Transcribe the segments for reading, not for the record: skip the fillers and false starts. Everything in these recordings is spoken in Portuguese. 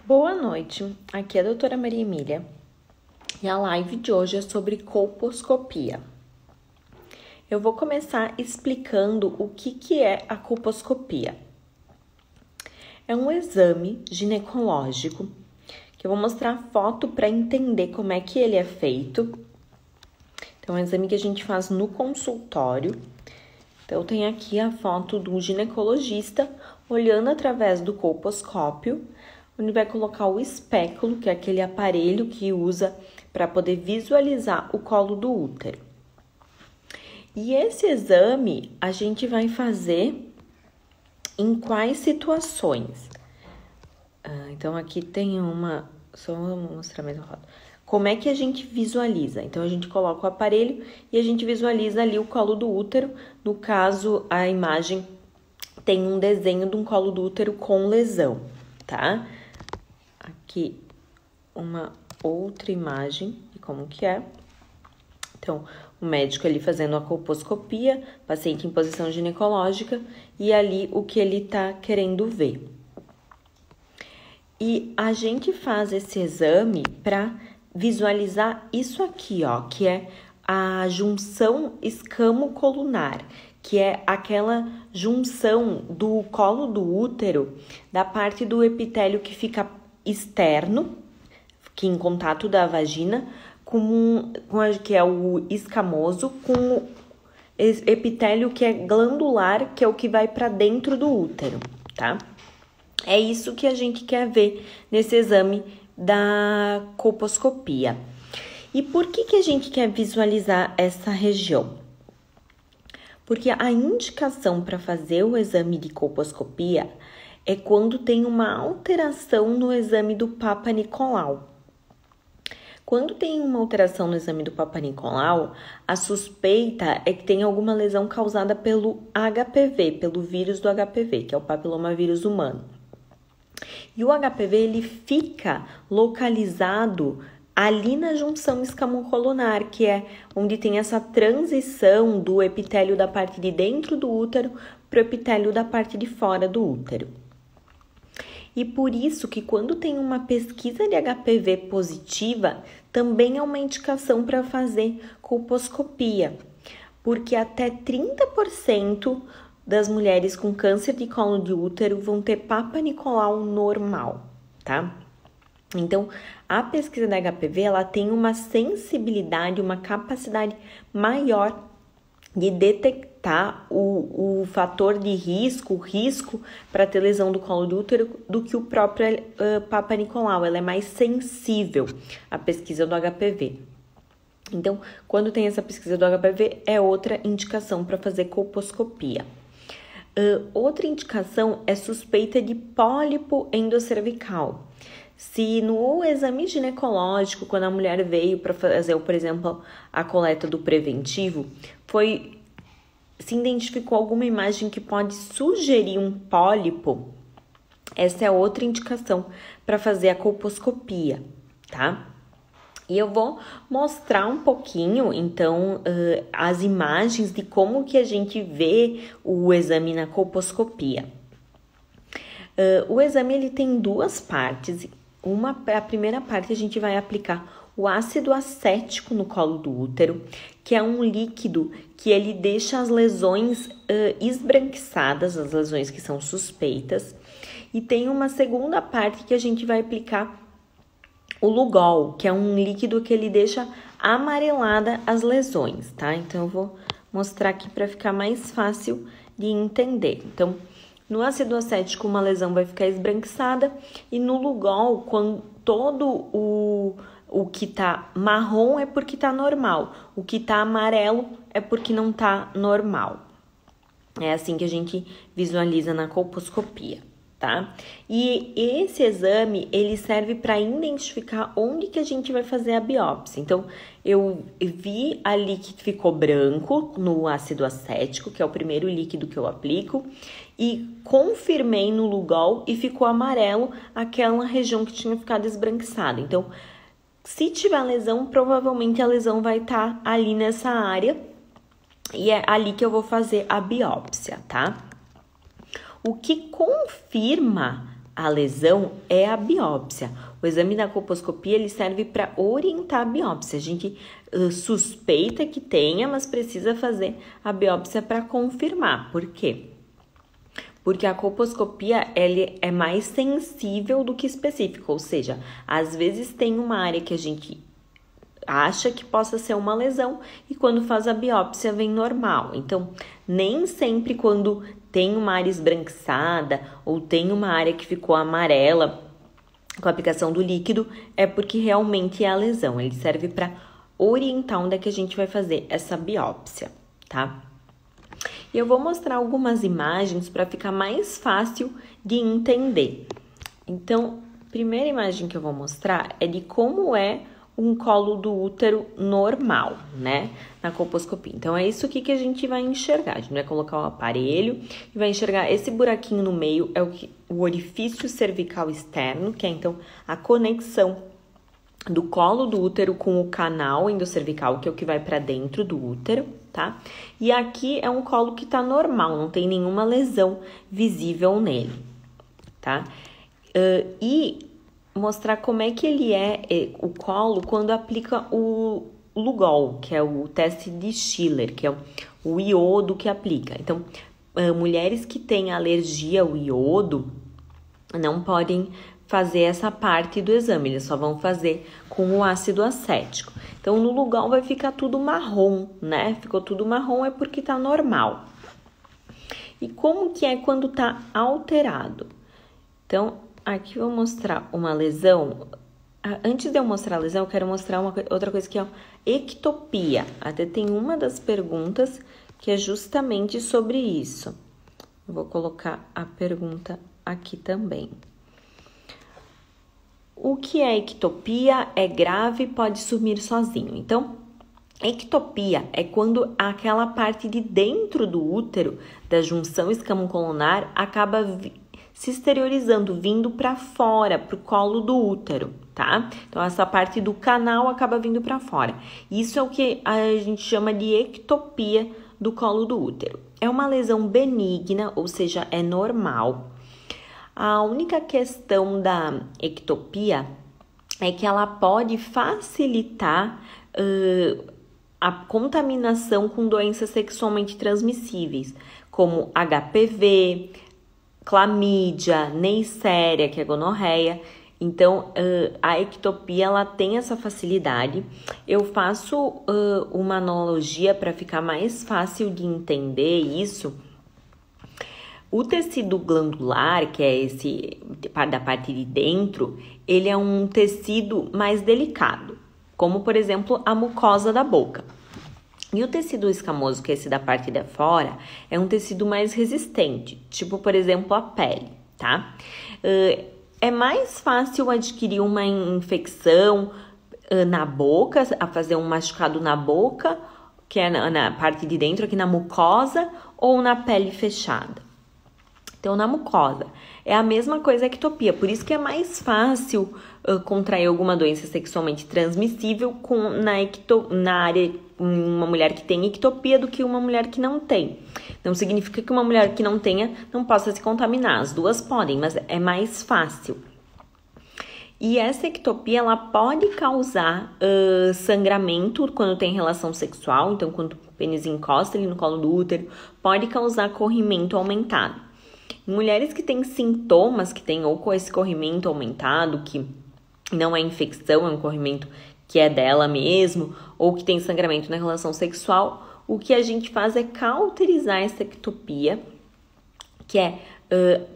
Boa noite, aqui é a doutora Maria Emília e a live de hoje é sobre colposcopia. Eu vou começar explicando o que é a colposcopia. É um exame ginecológico que eu vou mostrar a foto para entender como é que ele é feito. Então, é um exame que a gente faz no consultório. Então, tem aqui a foto do ginecologista olhando através do colposcópio, onde vai colocar o espéculo, que é aquele aparelho que usa para poder visualizar o colo do útero. E esse exame a gente vai fazer em quais situações? Então, aqui tem só vou mostrar mais uma foto. Como é que a gente visualiza? Então, a gente coloca o aparelho e a gente visualiza ali o colo do útero. No caso, a imagem tem um desenho de um colo do útero com lesão, tá? Aqui, uma outra imagem de como que é. Então, o médico ali fazendo a colposcopia, paciente em posição ginecológica e ali o que ele tá querendo ver. E a gente faz esse exame para visualizar isso aqui, ó, que é a junção escamo-colunar, que é aquela junção do colo do útero, da parte do epitélio que fica externo, que em contato da vagina, que é o escamoso, com o epitélio que é glandular, que é o que vai para dentro do útero, tá? É isso que a gente quer ver nesse exame da colposcopia. E por que a gente quer visualizar essa região? Porque a indicação para fazer o exame de colposcopia é quando tem uma alteração no exame do Papa Nicolau. Quando tem uma alteração no exame do Papa Nicolau, a suspeita é que tem alguma lesão causada pelo HPV, pelo vírus do HPV, que é o papilomavírus humano. E o HPV, ele fica localizado ali na junção escamocolunar, que é onde tem essa transição do epitélio da parte de dentro do útero para o epitélio da parte de fora do útero. E por isso que quando tem uma pesquisa de HPV positiva, também é uma indicação para fazer colposcopia, porque até 30% das mulheres com câncer de colo de útero vão ter Papa Nicolau normal, tá? Então, a pesquisa da HPV, ela tem uma sensibilidade, uma capacidade maior de detectar o fator de risco, o risco para ter lesão do colo do útero do que o próprio Papa Nicolau. Ela é mais sensível à pesquisa do HPV. Então, quando tem essa pesquisa do HPV, é outra indicação para fazer colposcopia. Outra indicação é suspeita de pólipo endocervical. Se no exame ginecológico, quando a mulher veio para fazer, por exemplo, a coleta do preventivo, se identificou alguma imagem que pode sugerir um pólipo, essa é outra indicação para fazer a colposcopia, tá? E eu vou mostrar um pouquinho, então, as imagens de como que a gente vê o exame na colposcopia. O exame, ele tem duas partes. A primeira parte, a gente vai aplicar o ácido acético no colo do útero, que é um líquido que ele deixa as lesões esbranquiçadas, as lesões que são suspeitas. E tem uma segunda parte que a gente vai aplicar o Lugol, que é um líquido que ele deixa amarelada as lesões, tá? Então, eu vou mostrar aqui para ficar mais fácil de entender. Então, no ácido acético, uma lesão vai ficar esbranquiçada e no Lugol, quando todo o que tá marrom é porque tá normal, o que tá amarelo é porque não tá normal. É assim que a gente visualiza na colposcopia, tá? E esse exame, ele serve para identificar onde que a gente vai fazer a biópsia. Então, eu vi ali que ficou branco no ácido acético, que é o primeiro líquido que eu aplico, e confirmei no Lugol e ficou amarelo aquela região que tinha ficado esbranquiçada. Então, se tiver lesão, provavelmente a lesão vai estar ali nessa área e é ali que eu vou fazer a biópsia, tá? O que confirma a lesão é a biópsia. O exame da colposcopia ele serve para orientar a biópsia. A gente suspeita que tenha, mas precisa fazer a biópsia para confirmar. Por quê? Porque a colposcopia ele é mais sensível do que específico, ou seja, às vezes tem uma área que a gente acha que possa ser uma lesão e quando faz a biópsia vem normal. Então, nem sempre quando tem uma área esbranquiçada ou tem uma área que ficou amarela com a aplicação do líquido é porque realmente é a lesão. Ele serve para orientar onde é que a gente vai fazer essa biópsia, tá? E eu vou mostrar algumas imagens para ficar mais fácil de entender. Então, a primeira imagem que eu vou mostrar é de como é um colo do útero normal, né? Na colposcopia. Então, é isso aqui que a gente vai enxergar. A gente vai colocar o aparelho e vai enxergar esse buraquinho no meio, é o orifício cervical externo, que é, então, a conexão do colo do útero com o canal endocervical, que é o que vai para dentro do útero, tá? E aqui é um colo que tá normal, não tem nenhuma lesão visível nele, tá? E mostrar como é que ele o colo quando aplica o Lugol, que é o teste de Schiller, que é o iodo que aplica. Então, mulheres que têm alergia ao iodo não podem fazer essa parte do exame, eles só vão fazer com o ácido acético. Então, no Lugol vai ficar tudo marrom, né? Ficou tudo marrom é porque tá normal. E como que é quando tá alterado? Então, aqui eu vou mostrar uma lesão. Antes de eu mostrar a lesão, eu quero mostrar outra coisa que é ectopia. Até tem uma das perguntas que é justamente sobre isso. Eu vou colocar a pergunta aqui também. O que é ectopia? É grave, pode sumir sozinho. Então, ectopia é quando aquela parte de dentro do útero, da junção escamocolunar, acaba se exteriorizando, vindo para fora, para o colo do útero, tá? Então, essa parte do canal acaba vindo para fora. Isso é o que a gente chama de ectopia do colo do útero. É uma lesão benigna, ou seja, é normal. A única questão da ectopia é que ela pode facilitar a contaminação com doenças sexualmente transmissíveis, como HPV, clamídia, neisseria, que é gonorreia. Então, a ectopia, ela tem essa facilidade. Eu faço uma analogia para ficar mais fácil de entender isso. O tecido glandular, que é esse da parte de dentro, ele é um tecido mais delicado, como, por exemplo, a mucosa da boca. E o tecido escamoso, que é esse da parte de fora, é um tecido mais resistente, tipo, por exemplo, a pele, tá? É mais fácil adquirir uma infecção na boca, a fazer um machucado na boca, que é na parte de dentro, aqui na mucosa, ou na pele fechada. Então, na mucosa, é a mesma coisa a ectopia, por isso que é mais fácil contrair alguma doença sexualmente transmissível na área, uma mulher que tem ectopia do que uma mulher que não tem. Não significa que uma mulher que não tenha não possa se contaminar, as duas podem, mas é mais fácil. E essa ectopia, ela pode causar sangramento quando tem relação sexual, então quando o pênis encosta ali no colo do útero, pode causar corrimento aumentado. Mulheres que têm sintomas, que têm ou com esse corrimento aumentado, que não é infecção, é um corrimento que é dela mesmo, ou que tem sangramento na relação sexual, o que a gente faz é cauterizar essa ectopia, que é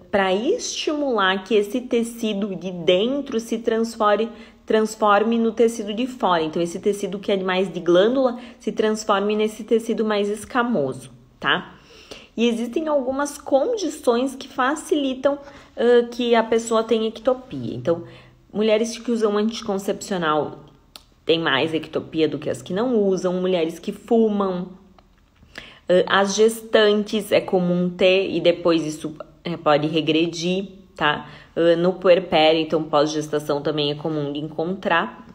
para estimular que esse tecido de dentro se transforme no tecido de fora. Então, esse tecido que é mais de glândula se transforme nesse tecido mais escamoso, tá? E existem algumas condições que facilitam que a pessoa tenha ectopia. Então, mulheres que usam anticoncepcional têm mais ectopia do que as que não usam. Mulheres que fumam. As gestantes é comum ter e depois isso pode regredir, tá? No puerpério, então pós-gestação também é comum de encontrar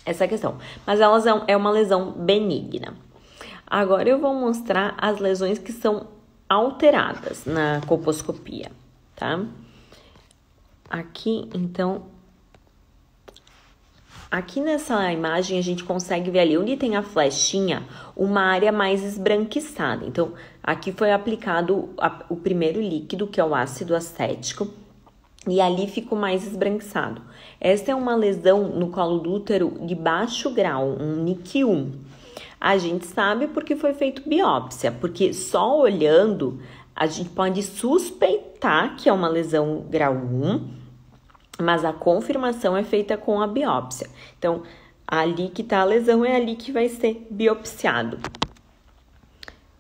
essa questão. Mas elas é uma lesão benigna. Agora eu vou mostrar as lesões que são alteradas na colposcopia, tá? aqui, então, aqui nessa imagem a gente consegue ver ali onde tem a flechinha, uma área mais esbranquiçada. Então, aqui foi aplicado o primeiro líquido, que é o ácido acético, e ali ficou mais esbranquiçado. Essa é uma lesão no colo do útero de baixo grau, um NIC1. A gente sabe porque foi feito biópsia, porque só olhando a gente pode suspeitar que é uma lesão grau 1, mas a confirmação é feita com a biópsia. Então, ali que tá a lesão é ali que vai ser biopsiado.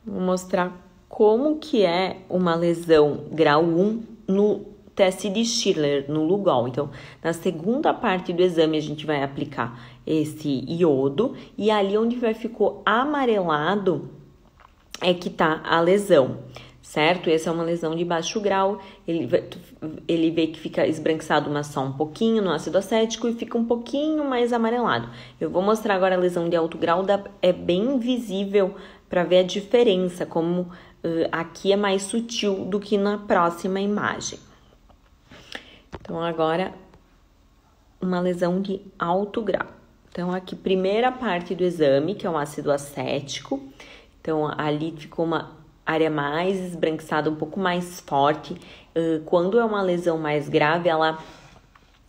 Vou mostrar como que é uma lesão grau 1 no teste de Schiller, no Lugol. Então, na segunda parte do exame, a gente vai aplicar esse iodo e ali onde ficou amarelado é que tá a lesão, certo? Essa é uma lesão de baixo grau, ele vê que fica esbranquiçado, mas só um pouquinho no ácido acético e fica um pouquinho mais amarelado. Eu vou mostrar agora a lesão de alto grau, é bem visível para ver a diferença, como aqui é mais sutil do que na próxima imagem. Então, agora, uma lesão de alto grau. Então, aqui, primeira parte do exame, que é o ácido acético. Então, ali ficou uma área mais esbranquiçada, um pouco mais forte. Quando é uma lesão mais grave, ela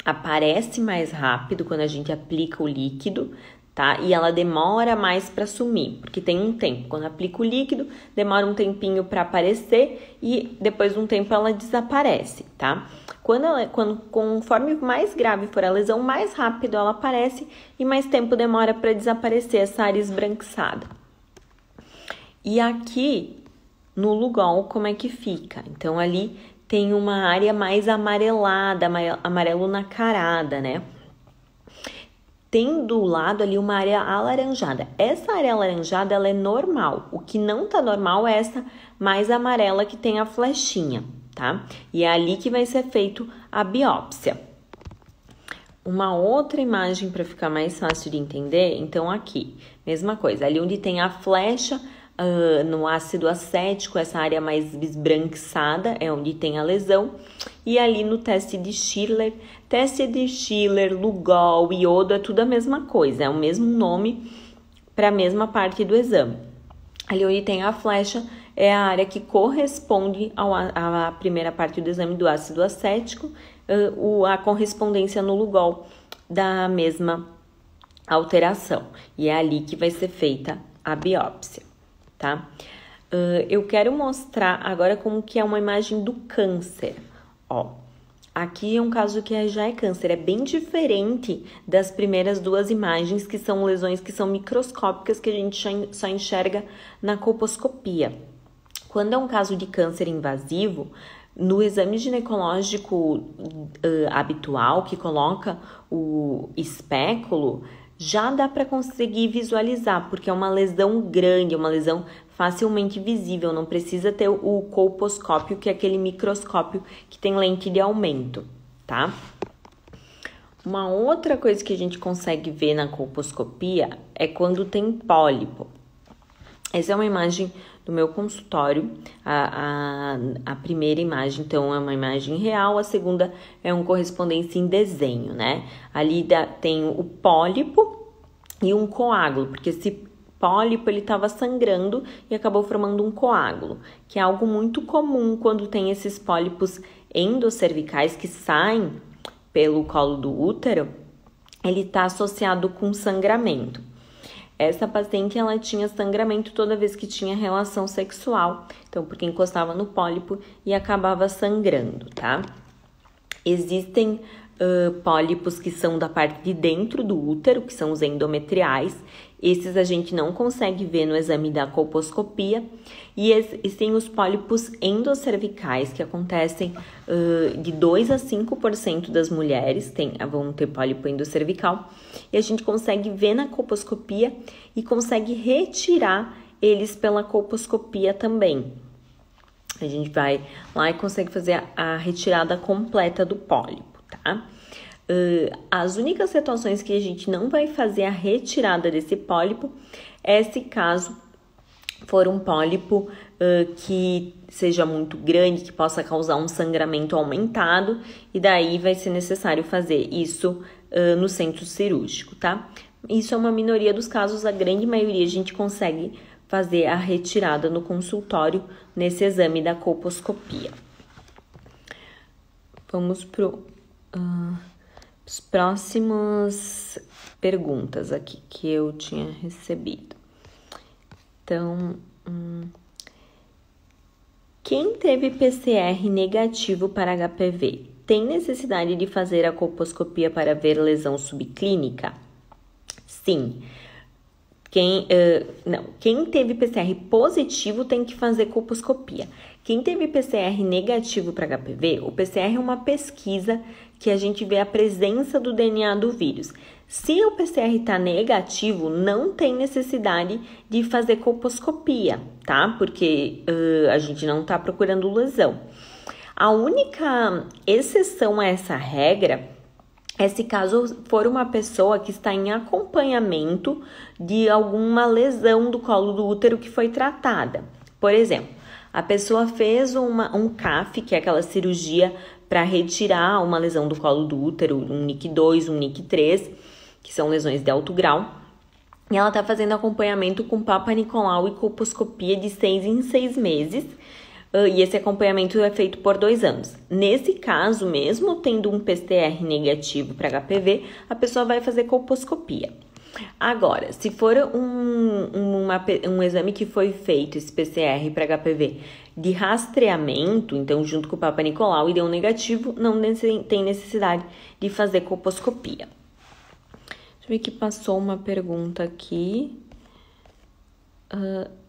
aparece mais rápido quando a gente aplica o líquido, tá? E ela demora mais para sumir, porque tem um tempo. Quando aplica o líquido, demora um tempinho para aparecer e depois de um tempo ela desaparece, tá? Conforme mais grave for a lesão, mais rápido ela aparece e mais tempo demora para desaparecer essa área esbranquiçada. E aqui no Lugol, como é que fica? Então, ali tem uma área mais amarelada, amarelo nacarada, né? Tem do lado ali uma área alaranjada. Essa área alaranjada, ela é normal. O que não tá normal é essa mais amarela que tem a flechinha, tá? E é ali que vai ser feito a biópsia. Uma outra imagem para ficar mais fácil de entender, então aqui, mesma coisa, ali onde tem a flecha, no ácido acético, essa área mais esbranquiçada é onde tem a lesão, e ali no teste de Schiller, Lugol, iodo, é tudo a mesma coisa, é o mesmo nome para a mesma parte do exame. Ali onde tem a flecha é a área que corresponde à primeira parte do exame do ácido acético, a correspondência no Lugol da mesma alteração, e é ali que vai ser feita a biópsia, tá? Eu quero mostrar agora como que é uma imagem do câncer, ó. Aqui é um caso que já é câncer, é bem diferente das primeiras duas imagens, que são lesões que são microscópicas, que a gente só enxerga na colposcopia. Quando é um caso de câncer invasivo, no exame ginecológico habitual, que coloca o espéculo, já dá para conseguir visualizar, porque é uma lesão grande, é uma lesão facilmente visível, não precisa ter o colposcópio, que é aquele microscópio que tem lente de aumento, tá? Uma outra coisa que a gente consegue ver na colposcopia é quando tem pólipo. Essa é uma imagem do meu consultório, a primeira imagem, então, é uma imagem real, a segunda é uma correspondência em desenho, né? Ali tem o pólipo e um coágulo, porque esse pólipo, ele estava sangrando e acabou formando um coágulo, que é algo muito comum quando tem esses pólipos endocervicais que saem pelo colo do útero, ele está associado com sangramento. Essa paciente, ela tinha sangramento toda vez que tinha relação sexual, então, porque encostava no pólipo e acabava sangrando, tá? Existem pólipos que são da parte de dentro do útero, que são os endometriais. Esses a gente não consegue ver no exame da colposcopia. E existem os pólipos endocervicais, que acontecem de 2 a 5% das mulheres vão ter pólipo endocervical. E a gente consegue ver na colposcopia e consegue retirar eles pela colposcopia também. A gente vai lá e consegue fazer a retirada completa do pólipo, tá? As únicas situações que a gente não vai fazer a retirada desse pólipo é se caso for um pólipo que seja muito grande, que possa causar um sangramento aumentado, e daí vai ser necessário fazer isso no centro cirúrgico, tá? Isso é uma minoria dos casos, a grande maioria a gente consegue fazer a retirada no consultório nesse exame da colposcopia. Vamos para as próximas perguntas aqui que eu tinha recebido. Então, quem teve PCR negativo para HPV tem necessidade de fazer a colposcopia para ver lesão subclínica? Sim. Quem teve PCR positivo tem que fazer colposcopia. Quem teve PCR negativo para HPV, o PCR é uma pesquisa que a gente vê a presença do DNA do vírus. Se o PCR está negativo, não tem necessidade de fazer colposcopia, tá? Porque a gente não está procurando lesão. A única exceção a essa regra é se caso for uma pessoa que está em acompanhamento de alguma lesão do colo do útero que foi tratada. Por exemplo, a pessoa fez um CAF, que é aquela cirurgia para retirar uma lesão do colo do útero, um NIC2, um NIC3, que são lesões de alto grau, e ela está fazendo acompanhamento com Papa Nicolau e colposcopia de 6 em 6 meses, e esse acompanhamento é feito por 2 anos. Nesse caso, mesmo tendo um PCR negativo para HPV, a pessoa vai fazer colposcopia. Agora, se for um exame que foi feito, esse PCR para HPV, de rastreamento, então junto com o Papa Nicolau e deu um negativo, não tem necessidade de fazer colposcopia. Deixa eu ver que passou uma pergunta aqui.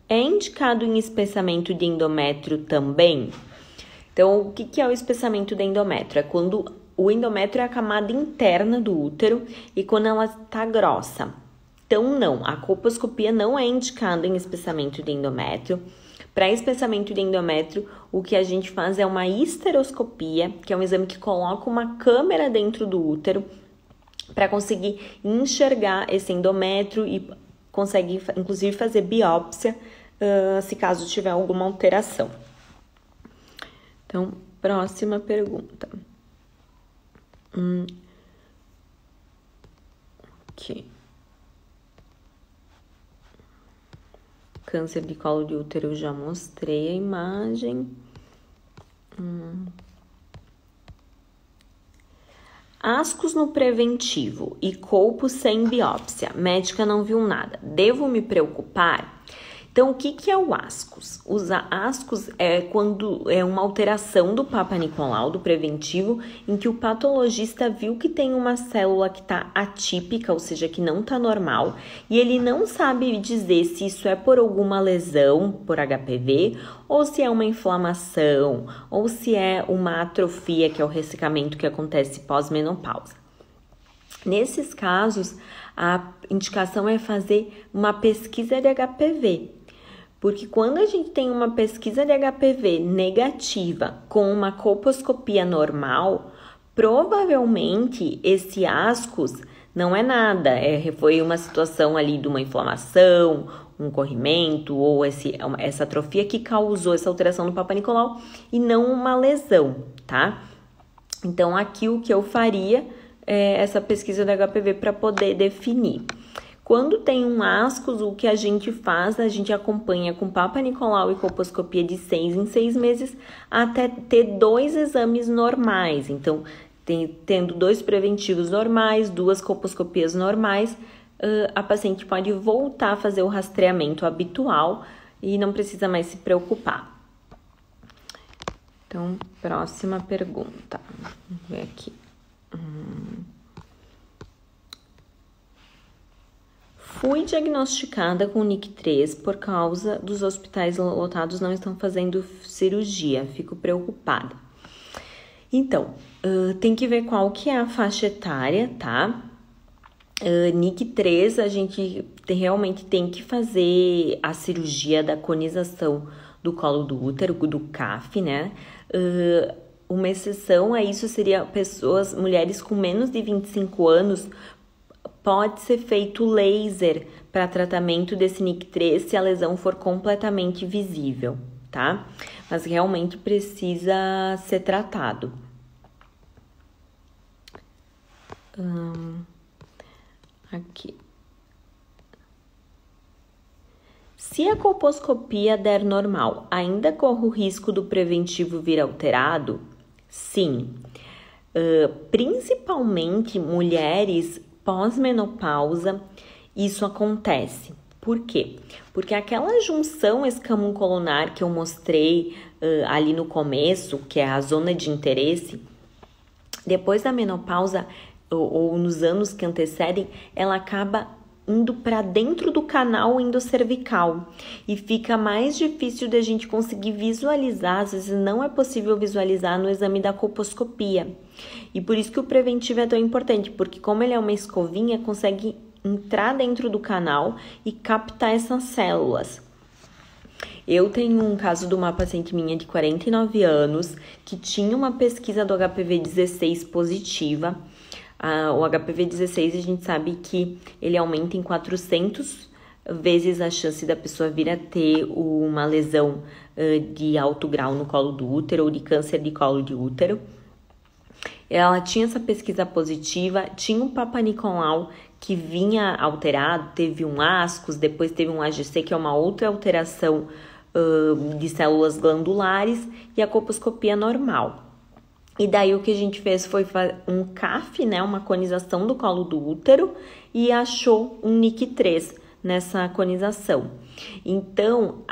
É indicado em espessamento de endométrio também? Então, o que é o espessamento de endométrio? É quando o endométrio é a camada interna do útero e quando ela está grossa. Então, não, a colposcopia não é indicada em espessamento de endométrio. Para espessamento de endométrio, o que a gente faz é uma histeroscopia, que é um exame que coloca uma câmera dentro do útero para conseguir enxergar esse endométrio e consegue, inclusive, fazer biópsia se caso tiver alguma alteração. Então, próxima pergunta. Aqui. Câncer de colo de útero, eu já mostrei a imagem. Ascos no preventivo e colpo sem biópsia. Médica não viu nada. Devo me preocupar? Então, o que é o ascos? Os ascos é quando é uma alteração do Papa Nicolau, do preventivo, em que o patologista viu que tem uma célula que está atípica, ou seja, que não está normal, e ele não sabe dizer se isso é por alguma lesão, por HPV, ou se é uma inflamação, ou se é uma atrofia, que é o ressecamento que acontece pós-menopausa. Nesses casos, a indicação é fazer uma pesquisa de HPV. Porque quando a gente tem uma pesquisa de HPV negativa com uma colposcopia normal, provavelmente esse ascos não é nada, foi uma situação ali de uma inflamação, um corrimento ou essa atrofia que causou essa alteração no Papa Nicolau e não uma lesão, tá? Então, aqui o que eu faria é essa pesquisa de HPV para poder definir. Quando tem um ascos, o que a gente faz, a gente acompanha com Papa Nicolau e colposcopia de 6 em 6 meses até ter 2 exames normais. Então, tendo 2 preventivos normais, 2 colposcopias normais, a paciente pode voltar a fazer o rastreamento habitual e não precisa mais se preocupar. Então, próxima pergunta. Vamos ver aqui. Fui diagnosticada com NIC3 por causa dos hospitais lotados não estão fazendo cirurgia. Fico preocupada. Então, tem que ver qual que é a faixa etária, tá? NIC3, a gente realmente tem que fazer a cirurgia da conização do colo do útero, do CAF, né? Uma exceção a isso seria mulheres com menos de 25 anos, pode ser feito laser para tratamento desse NIC3 se a lesão for completamente visível, tá? Mas realmente precisa ser tratado. Aqui. Se a colposcopia der normal, ainda corre o risco do preventivo vir alterado? Sim. Principalmente mulheres pós-menopausa, isso acontece. Por quê? Porque aquela junção escamocolunar que eu mostrei ali no começo, que é a zona de interesse, depois da menopausa ou nos anos que antecedem, ela acaba indo para dentro do canal endocervical e fica mais difícil de a gente conseguir visualizar, às vezes não é possível visualizar no exame da colposcopia. E por isso que o preventivo é tão importante, porque como ele é uma escovinha, consegue entrar dentro do canal e captar essas células. Eu tenho um caso de uma paciente minha de 49 anos que tinha uma pesquisa do HPV-16 positiva. O HPV-16 a gente sabe que ele aumenta em 400 vezes a chance da pessoa vir a ter uma lesão de alto grau no colo do útero ou de câncer de colo de útero. Ela tinha essa pesquisa positiva, tinha um Papa Nicolau que vinha alterado, teve um ASCOS, depois teve um AGC, que é uma outra alteração de células glandulares, e a colposcopia normal. E daí o que a gente fez foi um CAF, né, uma conização do colo do útero, e achou um NIC3 nessa conização. Então,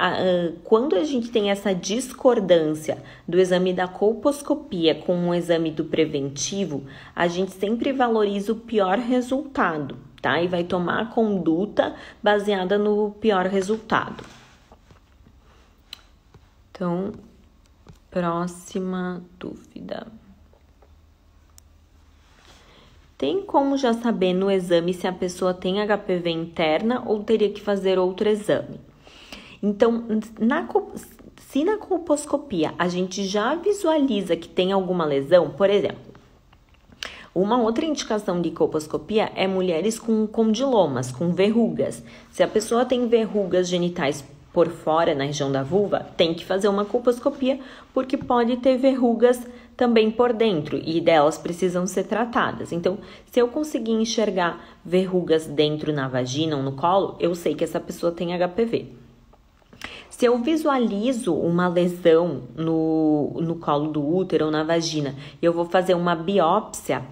quando a gente tem essa discordância do exame da colposcopia com o exame do preventivo, a gente sempre valoriza o pior resultado, tá? E vai tomar a conduta baseada no pior resultado. Então, próxima dúvida. Tem como já saber no exame se a pessoa tem HPV interna ou teria que fazer outro exame? Então, se na colposcopia a gente já visualiza que tem alguma lesão, por exemplo, uma outra indicação de colposcopia é mulheres com condilomas, com verrugas. Se a pessoa tem verrugas genitais por fora, na região da vulva, tem que fazer uma colposcopia, porque pode ter verrugas também por dentro e delas precisam ser tratadas. Então, se eu conseguir enxergar verrugas dentro na vagina ou no colo, eu sei que essa pessoa tem HPV. Se eu visualizo uma lesão no colo do útero ou na vagina, eu vou fazer uma biópsia.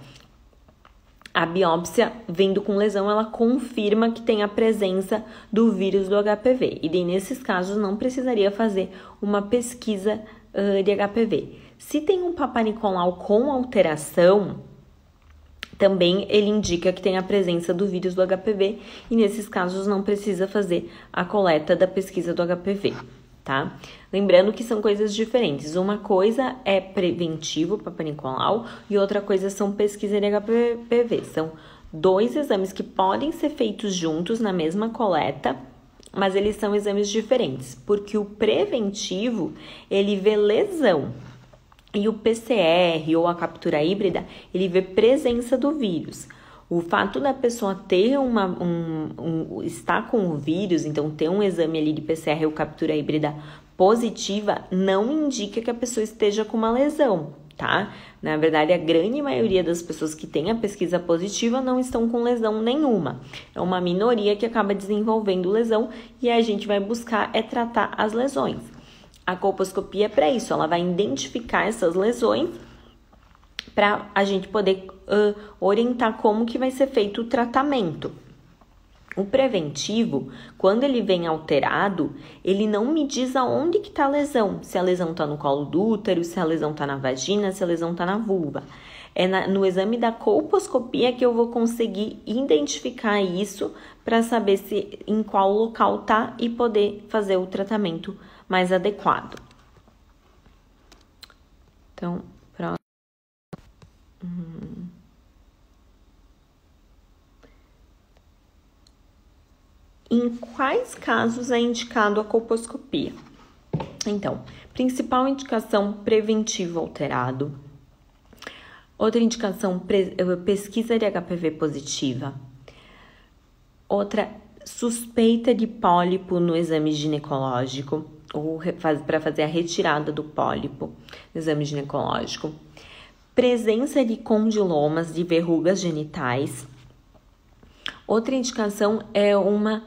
A biópsia, vendo com lesão, ela confirma que tem a presença do vírus do HPV. E daí, nesses casos, não precisaria fazer uma pesquisa de HPV. Se tem um Papa Nicolau com alteração, também ele indica que tem a presença do vírus do HPV. E nesses casos, não precisa fazer a coleta da pesquisa do HPV, tá? Lembrando que são coisas diferentes. Uma coisa é preventivo, Papa Nicolau, e outra coisa são pesquisa de HPV. São dois exames que podem ser feitos juntos na mesma coleta, mas eles são exames diferentes, porque o preventivo, ele vê lesão, e o PCR ou a captura híbrida, ele vê presença do vírus. O fato da pessoa ter estar com o vírus, então ter um exame ali de PCR ou captura híbrida positiva, não indica que a pessoa esteja com uma lesão, tá? Na verdade, a grande maioria das pessoas que têm a pesquisa positiva não estão com lesão nenhuma. É uma minoria que acaba desenvolvendo lesão e a gente vai buscar tratar as lesões. A colposcopia é para isso, ela vai identificar essas lesões para a gente poder orientar como que vai ser feito o tratamento. O preventivo, quando ele vem alterado, ele não me diz aonde que está a lesão. Se a lesão está no colo do útero, se a lesão está na vagina, se a lesão está na vulva. É no exame da colposcopia que eu vou conseguir identificar isso para saber em qual local está e poder fazer o tratamento mais adequado. Então, próximo. Em quais casos é indicado a colposcopia? Então, principal indicação, preventivo alterado. Outra indicação, pesquisa de HPV positiva. Outra, suspeita de pólipo no exame ginecológico. ou para fazer a retirada do pólipo no exame ginecológico. Presença de condilomas, de verrugas genitais. Outra indicação é uma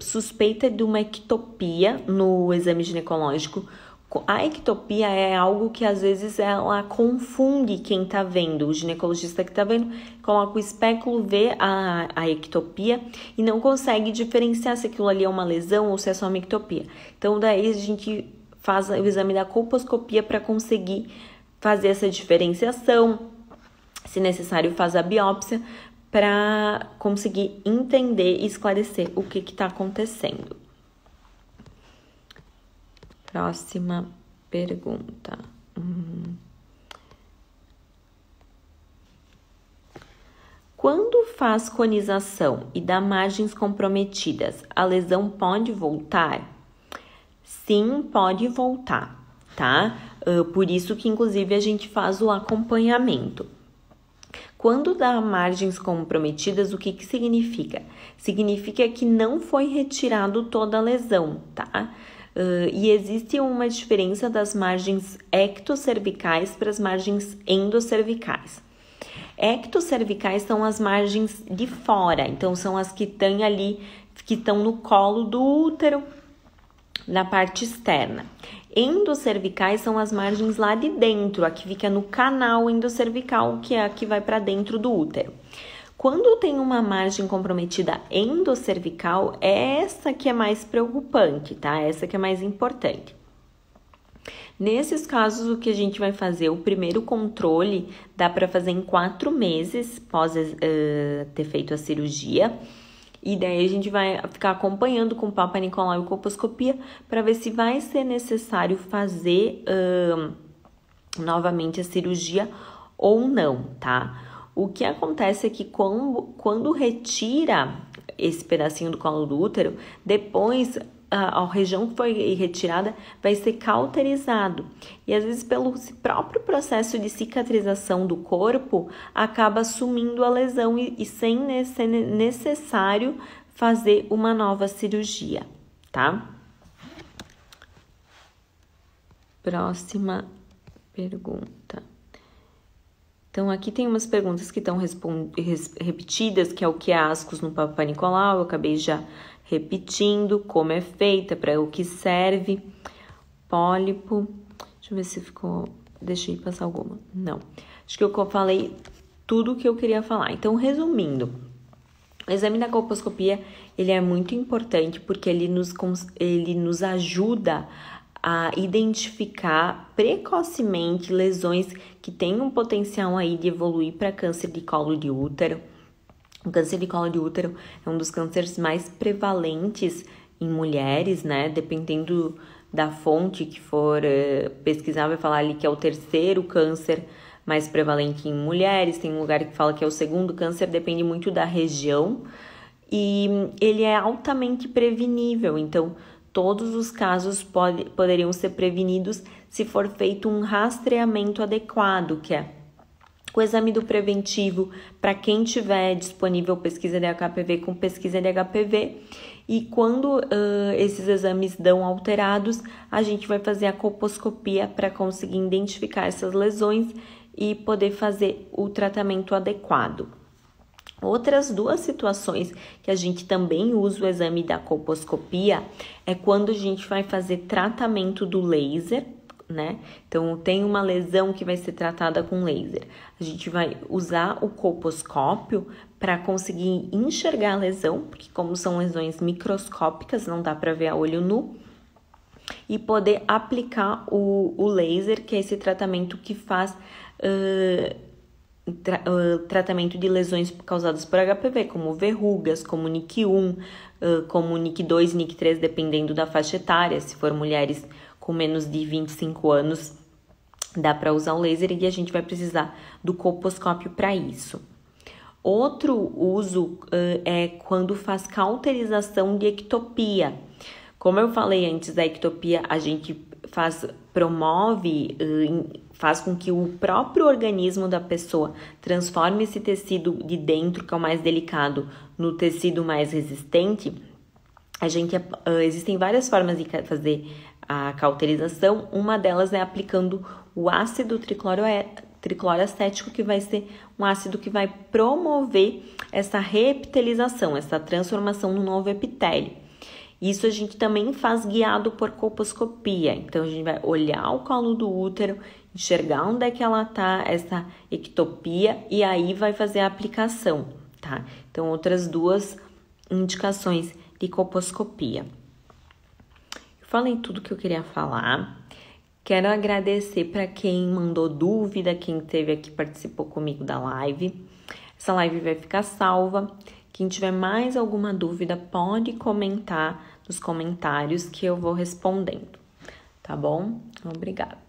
suspeita de uma ectopia no exame ginecológico. A ectopia é algo que às vezes ela confunde quem tá vendo. O ginecologista que tá vendo coloca o espéculo, vê a ectopia e não consegue diferenciar se aquilo ali é uma lesão ou se é só uma ectopia. Então daí a gente faz o exame da colposcopia para conseguir fazer essa diferenciação. Se necessário, faz a biópsia para conseguir entender e esclarecer o que está acontecendo. Próxima pergunta. Quando faz conização e dá margens comprometidas, a lesão pode voltar? Sim, pode voltar, tá? Por isso que, inclusive, a gente faz o acompanhamento. Quando dá margens comprometidas, o que significa? Significa que não foi retirado toda a lesão, tá? E existe uma diferença das margens ectocervicais para as margens endocervicais. Ectocervicais são as margens de fora, então são as que têm ali, que estão no colo do útero, na parte externa. Endocervicais são as margens lá de dentro, a que fica no canal endocervical, que é a que vai para dentro do útero. Quando tem uma margem comprometida endocervical, é essa que é mais preocupante, tá? Essa que é mais importante. Nesses casos, o que a gente vai fazer? O primeiro controle dá para fazer em 4 meses após ter feito a cirurgia. E daí a gente vai ficar acompanhando com o Papa Nicolau e colposcopia para ver se vai ser necessário fazer novamente a cirurgia ou não, tá? O que acontece é que quando retira esse pedacinho do colo do útero, depois a região que foi retirada vai ser cauterizado. E às vezes pelo próprio processo de cicatrização do corpo, acaba sumindo a lesão e sem ser necessário fazer uma nova cirurgia, tá? Próxima pergunta. Então, aqui tem umas perguntas que estão repetidas, que é o que é ascos no Papa Nicolau, eu acabei já repetindo, como é feita, para o que serve, pólipo, deixa eu ver se ficou, deixei passar alguma, não, acho que eu falei tudo o que eu queria falar. Então, resumindo, o exame da colposcopia, ele é muito importante porque ele nos ajuda a identificar precocemente lesões que têm um potencial aí de evoluir para câncer de colo de útero. O câncer de colo de útero é um dos cânceres mais prevalentes em mulheres, né? Dependendo da fonte que for pesquisar, vai falar ali que é o terceiro câncer mais prevalente em mulheres. Tem um lugar que fala que é o segundo câncer, depende muito da região. E ele é altamente prevenível, então todos os casos poderiam ser prevenidos se for feito um rastreamento adequado, que é o exame do preventivo para quem tiver disponível pesquisa de HPV com pesquisa de HPV. E quando esses exames dão alterados, a gente vai fazer a colposcopia para conseguir identificar essas lesões e poder fazer o tratamento adequado. Outras 2 situações que a gente também usa o exame da colposcopia é quando a gente vai fazer tratamento do laser, né? Então, tem uma lesão que vai ser tratada com laser. A gente vai usar o colposcópio para conseguir enxergar a lesão, porque como são lesões microscópicas, não dá para ver a olho nu, e poder aplicar o laser, que é esse tratamento que faz tratamento de lesões causadas por HPV, como verrugas, como NIC1, como NIC2 e NIC3, dependendo da faixa etária. Se for mulheres com menos de 25 anos, dá para usar o laser e a gente vai precisar do colposcópio para isso. Outro uso é quando faz cauterização de ectopia. Como eu falei antes da ectopia, a gente faz com que o próprio organismo da pessoa transforme esse tecido de dentro, que é o mais delicado, no tecido mais resistente. Existem várias formas de fazer a cauterização. Uma delas é aplicando o ácido tricloroacético, que vai ser um ácido que vai promover essa reepitelização, essa transformação no novo epitélio. Isso a gente também faz guiado por colposcopia. Então, a gente vai olhar o colo do útero, enxergar onde é que ela tá, essa ectopia, e aí vai fazer a aplicação, tá? Então, outras duas indicações de colposcopia. Eu falei tudo que eu queria falar. Quero agradecer para quem mandou dúvida, quem esteve aqui, participou comigo da live. Essa live vai ficar salva. Quem tiver mais alguma dúvida, pode comentar nos comentários que eu vou respondendo, tá bom? Obrigada.